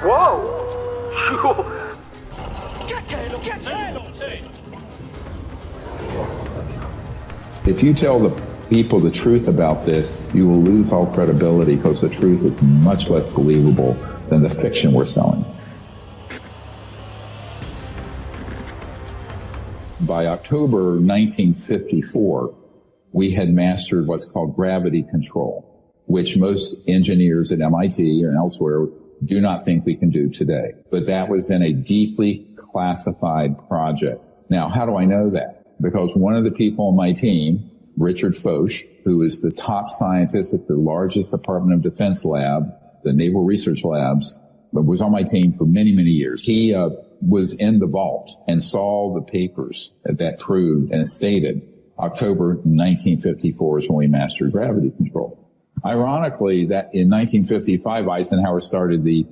Whoa! If you tell the people the truth about this, you will lose all credibility because the truth is much less believable than the fiction we're selling. By October 1954, we had mastered what's called gravity control, which most engineers at MIT and elsewhere do not think we can do today. But that was in a deeply classified project. Now, how do I know that? Because one of the people on my team, Richard Foch, who is the top scientist at the largest Department of Defense lab, the Naval Research Labs, but was on my team for many, many years. He was in the vault and saw the papers that proved and stated October 1954 is when we mastered gravity control. Ironically, that in 1955, Eisenhower started the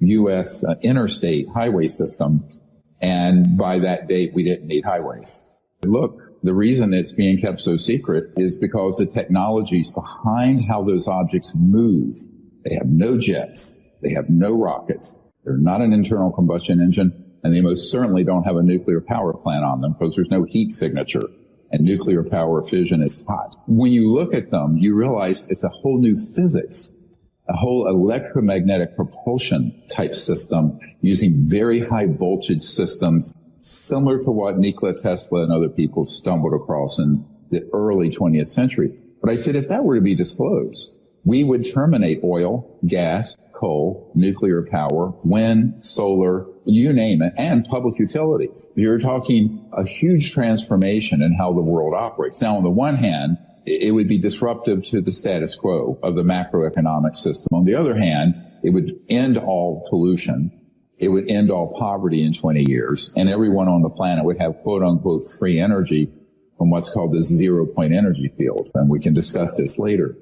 U.S. interstate highway system, and by that date, we didn't need highways. Look, the reason it's being kept so secret is because the technologies behind how those objects move. They have no jets. They have no rockets. They're not an internal combustion engine, and they most certainly don't have a nuclear power plant on them because there's no heat signature, and nuclear power fission is hot. When you look at them, you realize it's a whole new physics, a whole electromagnetic propulsion type system using very high voltage systems, similar to what Nikola Tesla and other people stumbled across in the early 20th century. But I said, if that were to be disclosed, we would terminate oil, gas, coal, nuclear power, wind, solar, you name it, and public utilities. You're talking a huge transformation in how the world operates. Now, on the one hand, it would be disruptive to the status quo of the macroeconomic system. On the other hand, it would end all pollution. It would end all poverty in 20 years, and everyone on the planet would have quote-unquote free energy from what's called the zero-point energy field, and we can discuss this later.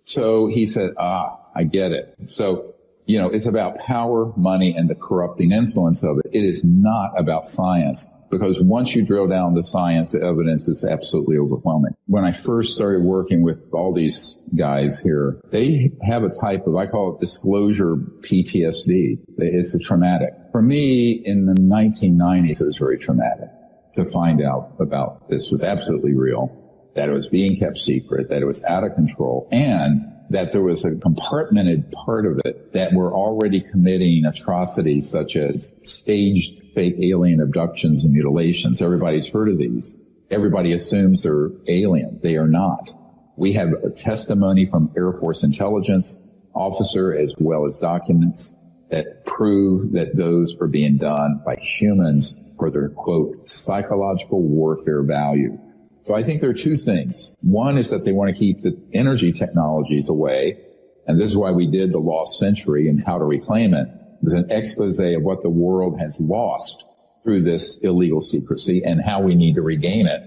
So he said, I get it. So, it's about power, money, and the corrupting influence of it. It is not about science, because once you drill down the science, the evidence is absolutely overwhelming. When I first started working with all these guys here, they have a type of, I call it disclosure PTSD. It's a traumatic. For me, in the 1990s, it was very traumatic to find out about this was absolutely real, that it was being kept secret, that it was out of control, and that there was a compartmented part of it that were already committing atrocities such as staged fake alien abductions and mutilations. Everybody's heard of these. Everybody assumes they're alien. They are not. We have a testimony from Air Force intelligence officer as well as documents that prove that those are being done by humans for their, quote, psychological warfare value. So I think there are two things. One is that they want to keep the energy technologies away, and this is why we did the Lost Century and how to reclaim it. There's an expose of what the world has lost through this illegal secrecy and how we need to regain it,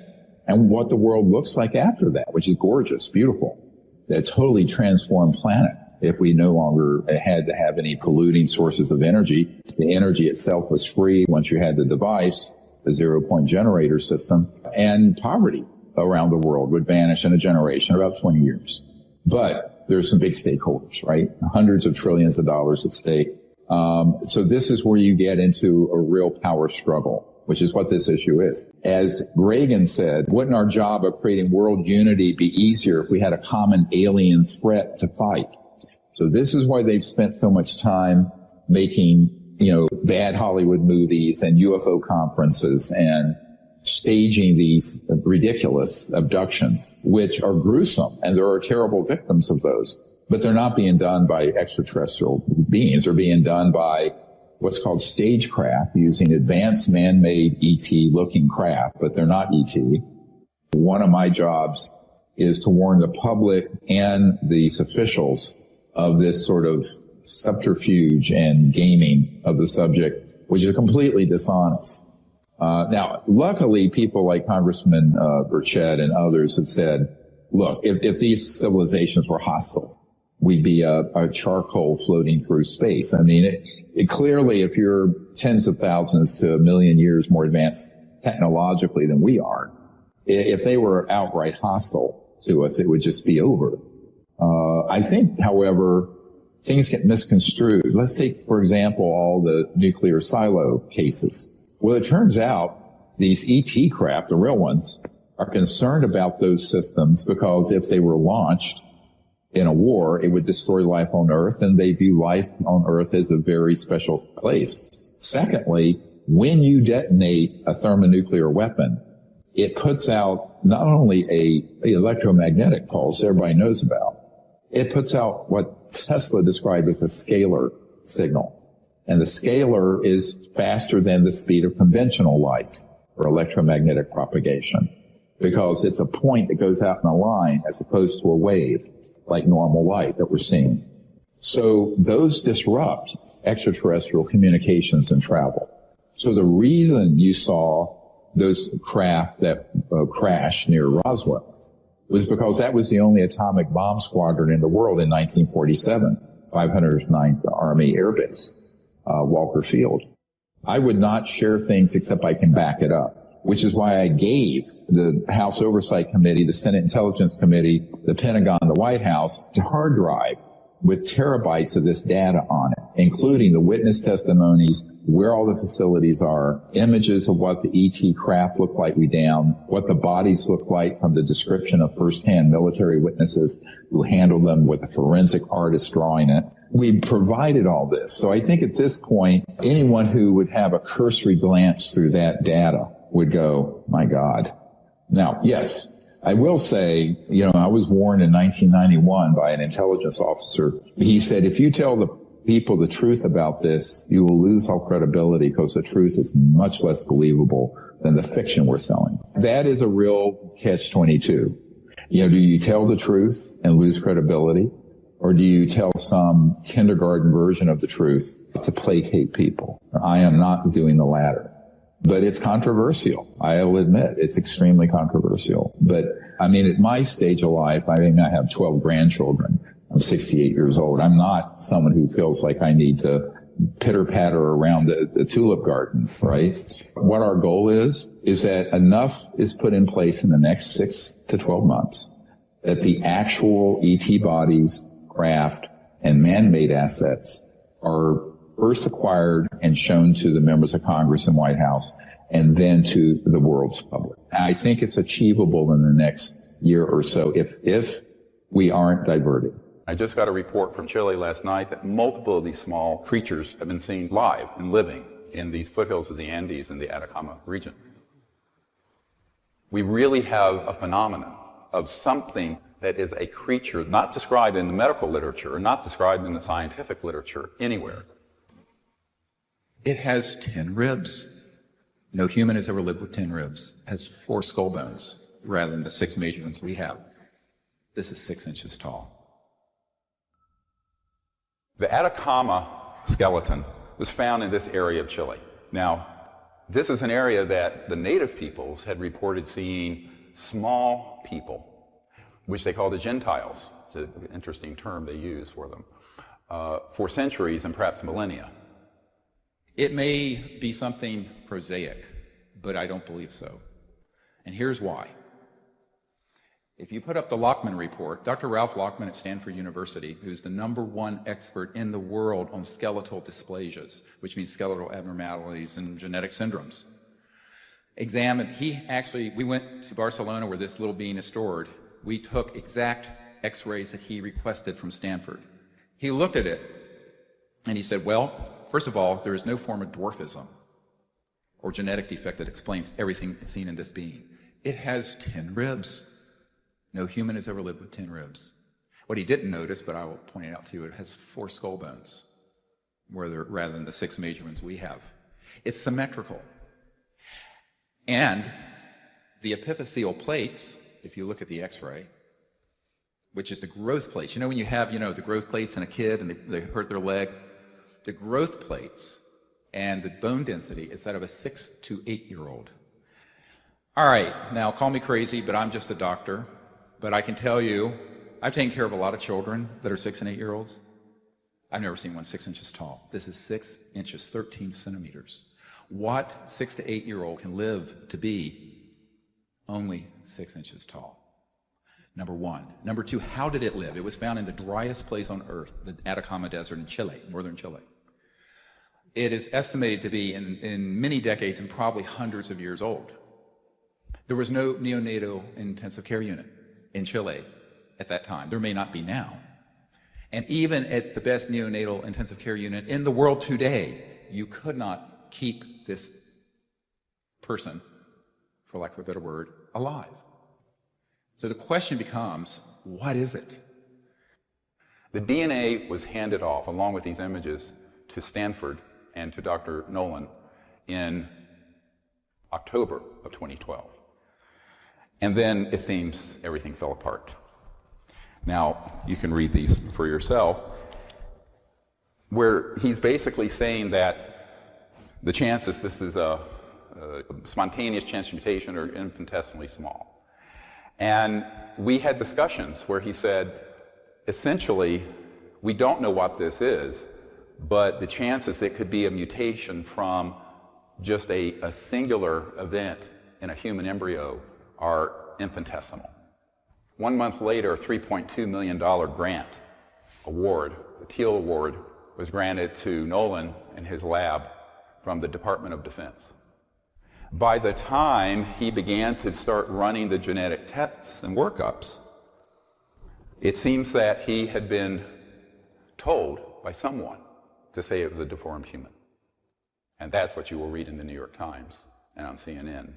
and what the world looks like after that, which is gorgeous, beautiful. A totally transformed planet if we no longer had to have any polluting sources of energy. The energy itself was free once you had the device, the zero-point generator system, and poverty around the world would vanish in a generation, about 20 years. But there's some big stakeholders, right? Hundreds of trillions of dollars at stake. So this is where you get into a real power struggle, which is what this issue is. As Reagan said, wouldn't our job of creating world unity be easier if we had a common alien threat to fight? So this is why they've spent so much time making bad Hollywood movies and UFO conferences and staging these ridiculous abductions, which are gruesome, and there are terrible victims of those. But they're not being done by extraterrestrial beings. They're being done by what's called stagecraft, using advanced man-made ET-looking craft, but they're not ET. One of my jobs is to warn the public and these officials of this sort of subterfuge and gaming of the subject, which is completely dishonest. Now, luckily, people like Congressman Burchett and others have said, look, if these civilizations were hostile, we'd be a charcoal floating through space. I mean, it clearly, if you're tens of thousands to a million years more advanced technologically than we are, if they were outright hostile to us, it would just be over. I think, however, things get misconstrued. Let's take, for example, all the nuclear silo cases. Well, it turns out these ET craft, the real ones, are concerned about those systems because if they were launched in a war, it would destroy life on Earth, and they view life on Earth as a very special place. Secondly, when you detonate a thermonuclear weapon, it puts out not only a electromagnetic pulse everybody knows about, it puts out what Tesla described as a scalar signal. And the scalar is faster than the speed of conventional light or electromagnetic propagation because it's a point that goes out in a line as opposed to a wave like normal light that we're seeing. So those disrupt extraterrestrial communications and travel. So the reason you saw those craft that crashed near Roswell was because that was the only atomic bomb squadron in the world in 1947, 509th Army Air Base, Walker Field. I would not share things except I can back it up, which is why I gave the House Oversight Committee, the Senate Intelligence Committee, the Pentagon, the White House, the hard drive with terabytes of this data on it, including the witness testimonies, where all the facilities are, images of what the ET craft look like down, what the bodies look like from the description of firsthand military witnesses who handled them with a forensic artist drawing it. We provided all this. So I think at this point, anyone who would have a cursory glance through that data would go, my God. Now, yes, I will say, I was warned in 1991 by an intelligence officer. He said, if you tell the people the truth about this, you will lose all credibility because the truth is much less believable than the fiction we're selling. That is a real catch-22. Do you tell the truth and lose credibility? Or do you tell some kindergarten version of the truth to placate people? I am not doing the latter. But it's controversial. I'll admit it's extremely controversial. But at my stage of life, I have 12 grandchildren. I'm 68 years old. I'm not someone who feels like I need to pitter patter around the tulip garden, right? What our goal is that enough is put in place in the next 6 to 12 months that the actual ET bodies, craft, and man-made assets are first acquired and shown to the members of Congress and White House, and then to the world's public. I think it's achievable in the next year or so if we aren't diverted. I just got a report from Chile last night that multiple of these small creatures have been seen live and living in these foothills of the Andes in the Atacama region. We really have a phenomenon of something that is a creature not described in the medical literature or not described in the scientific literature anywhere. It has 10 ribs. No human has ever lived with 10 ribs. It has 4 skull bones rather than the 6 major ones we have. This is 6 inches tall. The Atacama skeleton was found in this area of Chile. Now, this is an area that the native peoples had reported seeing small people, which they call the Gentiles. It's an interesting term they use for them, for centuries and perhaps millennia. It may be something prosaic, but I don't believe so. And here's why. If you put up the Lockman report, Dr. Ralph Lockman at Stanford University, who's the #1 expert in the world on skeletal dysplasias, which means skeletal abnormalities and genetic syndromes, we went to Barcelona where this little being is stored. We took exact x-rays that he requested from Stanford. He looked at it and he said, well, first of all, there is no form of dwarfism or genetic defect that explains everything seen in this being. It has 10 ribs. No human has ever lived with 10 ribs. What he didn't notice, but I will point it out to you, it has 4 skull bones rather than the 6 major ones we have. It's symmetrical. And the epiphyseal plates, if you look at the x-ray, which is the growth plates. When you have, the growth plates in a kid and they hurt their leg? The growth plates and the bone density is that of a 6 to 8-year-old. All right, now call me crazy, but I'm just a doctor. But I can tell you, I've taken care of a lot of children that are 6 and 8-year-olds. I've never seen one 6 inches tall. This is 6 inches, 13 centimeters. What 6 to 8-year-old can live to be only 6 inches tall? number one. Number two, how did it live? It was found in the driest place on Earth, the Atacama Desert in Chile, northern Chile. It is estimated to be in many decades and probably hundreds of years old. There was no neonatal intensive care unit in Chile at that time. There may not be now. And even at the best neonatal intensive care unit in the world today, you could not keep this person, for lack of a better word, alive. So the question becomes, what is it? The DNA was handed off, along with these images, to Stanford and to Dr. Nolan in October of 2012. And then it seems everything fell apart. Now, you can read these for yourself, where he's basically saying that the chances this is a spontaneous chance mutation are infinitesimally small. And we had discussions where he said, essentially, we don't know what this is, but the chances it could be a mutation from just a singular event in a human embryo are infinitesimal. 1 month later, a $3.2 million grant award, the Teal Award, was granted to Nolan and his lab from the Department of Defense. By the time he began to start running the genetic tests and workups, it seems that he had been told by someone to say it was a deformed human. And that's what you will read in the New York Times and on CNN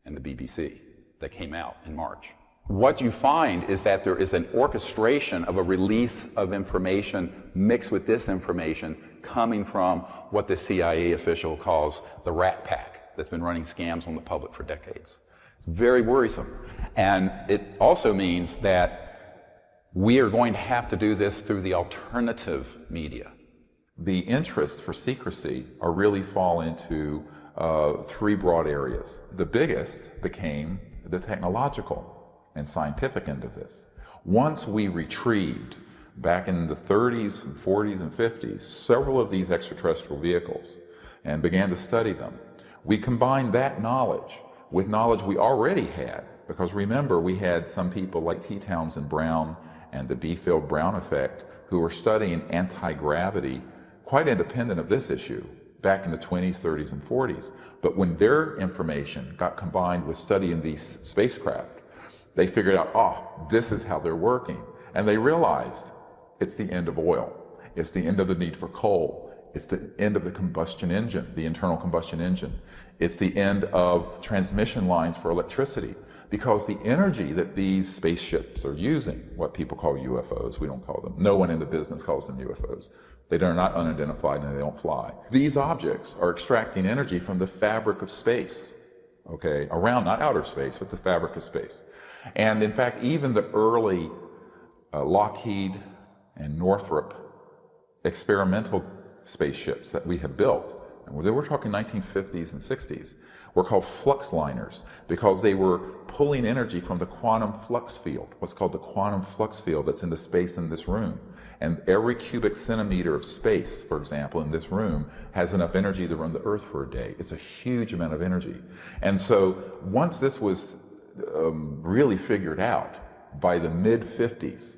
and the BBC that came out in March. What you find is that there is an orchestration of a release of information mixed with disinformation coming from what the CIA official calls the Rat Pack that's been running scams on the public for decades. It's very worrisome. And it also means that we are going to have to do this through the alternative media. The interests for secrecy are really fall into three broad areas. The biggest became the technological and scientific end of this. Once we retrieved, back in the 30s and 40s and 50s, several of these extraterrestrial vehicles and began to study them, we combined that knowledge with knowledge we already had, because remember, we had some people like T. Townsend Brown and the 𝗍𝗶𝗹 effect who were studying anti-gravity quite independent of this issue back in the 20s, 30s, and 40s. But when their information got combined with studying these spacecraft, they figured out, oh, this is how they're working. And they realized it's the end of oil. It's the end of the need for coal. It's the end of the combustion engine, the internal combustion engine. It's the end of transmission lines for electricity, because the energy that these spaceships are using, what people call UFOs, we don't call them, no one in the business calls them UFOs. They are not unidentified and they don't fly. These objects are extracting energy from the fabric of space, okay, around, not outer space, but the fabric of space. And in fact, even the early Lockheed and Northrop experimental spaceships that we have built, and we're talking 1950s and 60s, were called flux liners because they were pulling energy from the quantum flux field, what's called the quantum flux field that's in the space in this room. And every cubic centimeter of space, for example, in this room has enough energy to run the Earth for a day. It's a huge amount of energy. And so once this was really figured out by the mid-50s,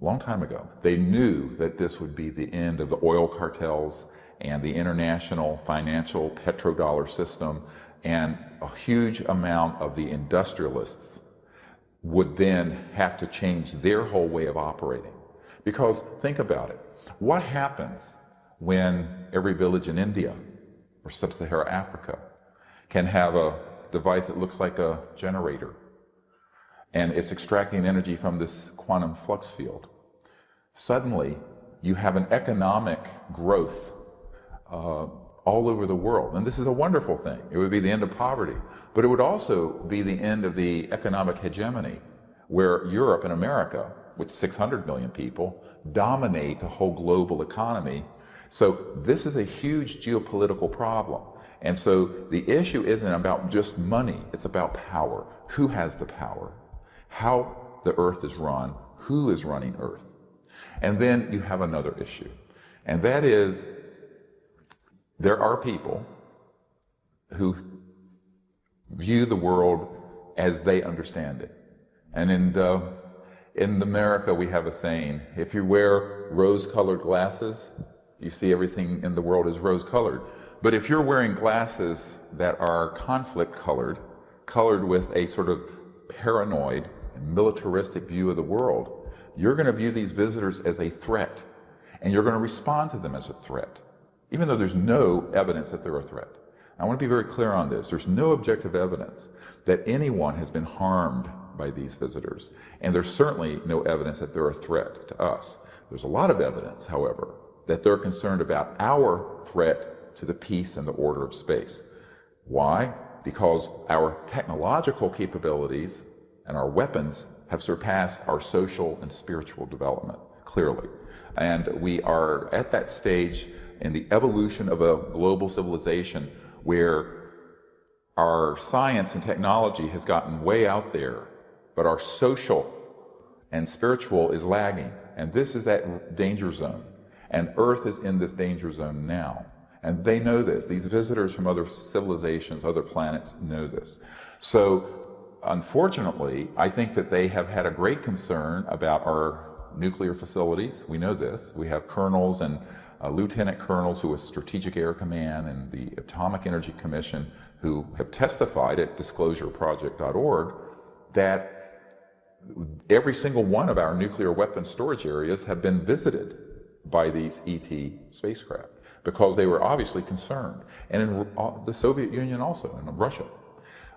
a long time ago, they knew that this would be the end of the oil cartels and the international financial petrodollar system, and a huge amount of the industrialists would then have to change their whole way of operating. Because think about it, what happens when every village in India or sub-Saharan Africa can have a device that looks like a generator, and it's extracting energy from this quantum flux field? Suddenly, you have an economic growth all over the world. And this is a wonderful thing. It would be the end of poverty, but it would also be the end of the economic hegemony, where Europe and America, with 600 million people, dominate the whole global economy. So this is a huge geopolitical problem. And so the issue isn't about just money, it's about power. Who has the power? How the Earth is run? Who is running Earth? And then you have another issue, and that is there are people who view the world as they understand it. And in America, we have a saying, if you wear rose-colored glasses, you see everything in the world is rose-colored. But if you're wearing glasses that are conflict-colored, colored with a sort of paranoid and militaristic view of the world, you're going to view these visitors as a threat, and you're going to respond to them as a threat, even though there's no evidence that they're a threat. I want to be very clear on this. There's no objective evidence that anyone has been harmed by these visitors, and there's certainly no evidence that they're a threat to us. There's a lot of evidence, however, that they're concerned about our threat to the peace and the order of space. Why? Because our technological capabilities and our weapons have surpassed our social and spiritual development, clearly. And we are at that stage in the evolution of a global civilization where our science and technology has gotten way out there, but our social and spiritual is lagging. And this is that danger zone. And Earth is in this danger zone now. And they know this. These visitors from other civilizations, other planets know this. So, unfortunately, I think that they have had a great concern about our nuclear facilities. We know this. We have colonels and lieutenant colonels who are Strategic Air Command and the Atomic Energy Commission who have testified at disclosureproject.org that every single one of our nuclear weapon storage areas have been visited by these ET spacecraft because they were obviously concerned. And in the Soviet Union also, and in Russia.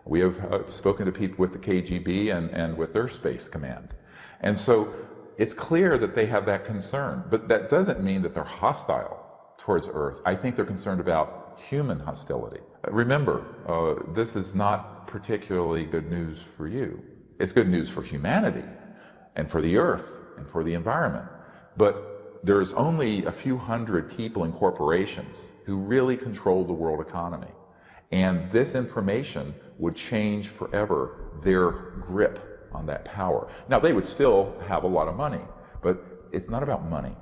We have spoken to people with the KGB and with their space command. And so it's clear that they have that concern, but that doesn't mean that they're hostile towards Earth. I think they're concerned about human hostility. Remember, this is not particularly good news for you. It's good news for humanity and for the Earth and for the environment. But there's only a few hundred people and corporations who really control the world economy. And this information would change forever their grip on that power. Now, they would still have a lot of money, but it's not about money.